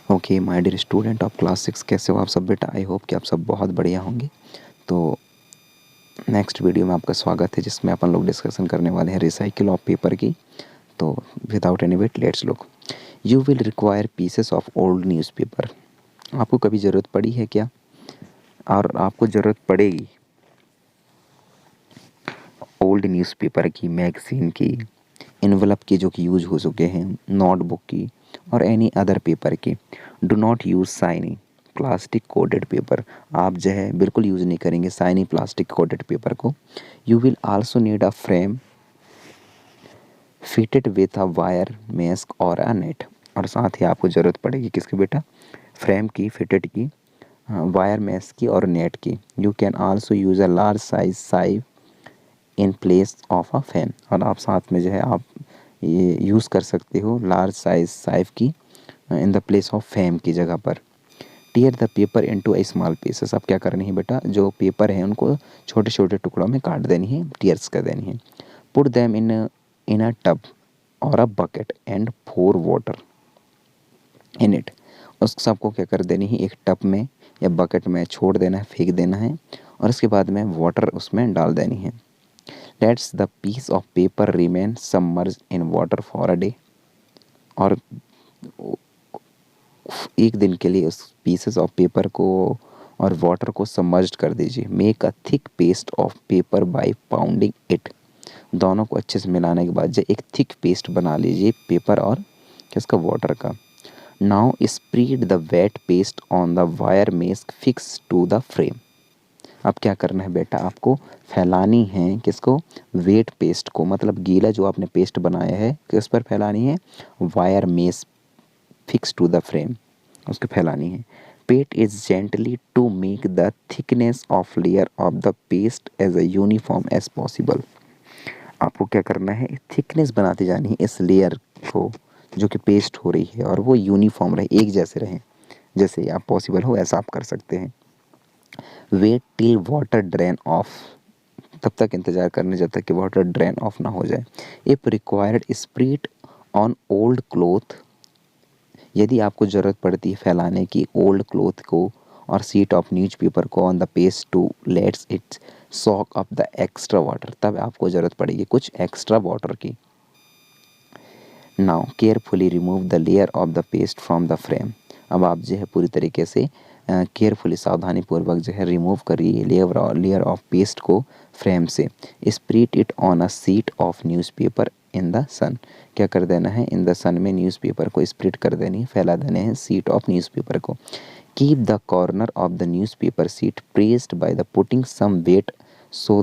Okay my dear student of class 6, कैसे हो आप सब बेटा। आई होप कि आप सब बहुत बढ़िया होंगे। तो नेक्स्ट वीडियो में आपका स्वागत है, जिसमें अपन लोग डिस्कशन करने वाले हैं रिसाइकिल ऑफ पेपर की। तो without any wait let's look. You will require pieces of old newspaper. आपको कभी ज़रूरत पड़ी है क्या, और आपको ज़रूरत पड़ेगी ओल्ड न्यूज़पेपर की, मैगज़ीन की, इन्वेलप की जो कि यूज हो चुके हैं, नोटबुक की और एनी अदर पेपर की। Do not use shiny plastic coated paper. आप जो है बिल्कुल यूज़ नहीं करेंगे शाइनी प्लास्टिक कोटेड पेपर को। You will also need a frame fitted with a wire mesh और अ नेट। और साथ ही आपको ज़रूरत पड़ेगी किसकी बेटा, फ्रेम की, फिटेड की, वायर मेस्क की और नेट की। You can also use a large size sieve in place of a fan. और आप साथ में जो है आप ये यूज़ कर सकते हो लार्ज साइज साइव की in the place of fam की जगह पर। Tier the paper into A small pieces. अब क्या करनी है बेटा, जो पेपर है उनको छोटे छोटे टुकड़ों में काट देनी है, टीयर्स कर देनी है। Put them in a tub और a bucket and pour water in it. उस सबको क्या कर देनी है, एक टब में या बकेट में छोड़ देना है, फेंक देना है, और उसके बाद में वाटर उसमें डाल देनी है। Let's the piece of paper remain submerge in water for a day. और एक दिन के लिए उस पीसेस ऑफ पेपर को और वाटर को सबमर्ज्ड कर दीजिए। Make a thick paste of paper by pounding it. दोनों को अच्छे से मिलाने के बाद जो एक थिक पेस्ट बना लीजिए पेपर और किसका, वाटर का। Now spread the wet paste on the wire mesh fix to the frame. अब क्या करना है बेटा, आपको फैलानी है किसको, वेट पेस्ट को, मतलब गीला जो आपने पेस्ट बनाया है किस पर फैलानी है, wire mesh fix to the frame, उसको फैलानी है। Pat is gently to make the thickness of layer of the paste as a uniform as possible. आपको क्या करना है, थिकनेस बनाती जानी है इस लेयर को जो कि पेस्ट हो रही है, और वो यूनिफॉर्म रहे, एक जैसे रहे, जैसे आप पॉसिबल हो ऐसा आप कर सकते हैं। Wait till water drain off. तब तक इंतज़ार करने जब तक कि वाटर ड्रेन ऑफ ना हो जाए। If required spread on old cloth. यदि आपको ज़रूरत पड़ती है फैलाने की ओल्ड क्लोथ को और सीट ऑफ न्यूज़पेपर को on the page to let's it soak up the extra water, तब आपको ज़रूरत पड़ेगी कुछ एक्स्ट्रा वाटर की। Now carefully remove the layer of the paste from the frame. अब आप जो है पूरी तरीके से केयरफुली, सावधानी पूर्वक जो है रिमूव करिए लेयर ऑफ पेस्ट को फ्रेम से। Spread it on a sheet of newspaper in the sun. क्या कर देना है, इन द सन में न्यूज़पेपर को स्प्रेड कर देनी है, फैला देने हैं सीट ऑफ न्यूज़पेपर को। Keep the corner of the newspaper sheet pressed by the putting some weight so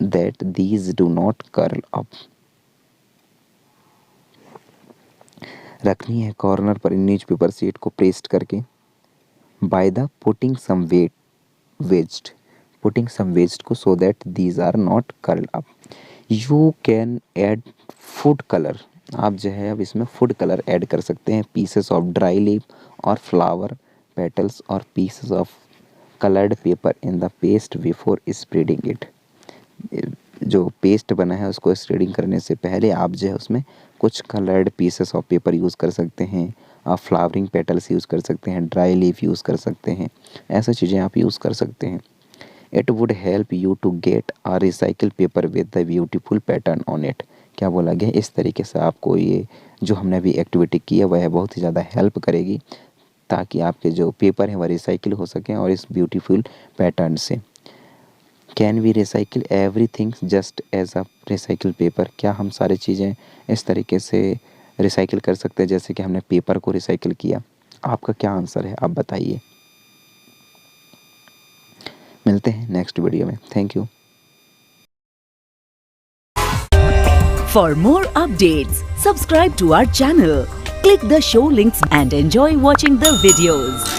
that these do not curl up. रखनी है कॉर्नर पर न्यूज़पेपर सीट को प्रेस्ड करके, by the putting some waste को, so that these are not curl up. You can add food colour. आप जो है अब इसमें फूड कलर ऐड कर सकते हैं, पीसेस ऑफ ड्राई लीफ और फ्लावर पेटल्स और pieces of coloured paper in the paste before spreading it. जो पेस्ट बना है उसको स्प्रेडिंग करने से पहले आप जो है उसमें कुछ coloured pieces of paper use कर सकते हैं, आप फ्लावरिंग पेटल्स यूज़ कर सकते हैं, ड्राई लीफ यूज़ कर सकते हैं, ऐसी चीज़ें आप यूज़ कर सकते हैं। It would help you to get a recycle paper with the beautiful pattern on it. क्या बोला गया, इस तरीके से आपको ये जो हमने अभी एक्टिविटी की है वह बहुत ही ज़्यादा हेल्प करेगी, ताकि आपके जो पेपर हैं वह रिसाइकिल हो सकें और इस ब्यूटीफुल पैटर्न से। Can we recycle every thing just as a recycle paper. क्या हम सारी चीज़ें इस तरीके से रिसाइकिल कर सकते हैं जैसे कि हमने पेपर को रिसाइकिल किया। आपका क्या आंसर है, आप बताइए। मिलते हैं नेक्स्ट वीडियो में। Thank you. For more updates, subscribe to our channel, click the show links and enjoy watching the videos.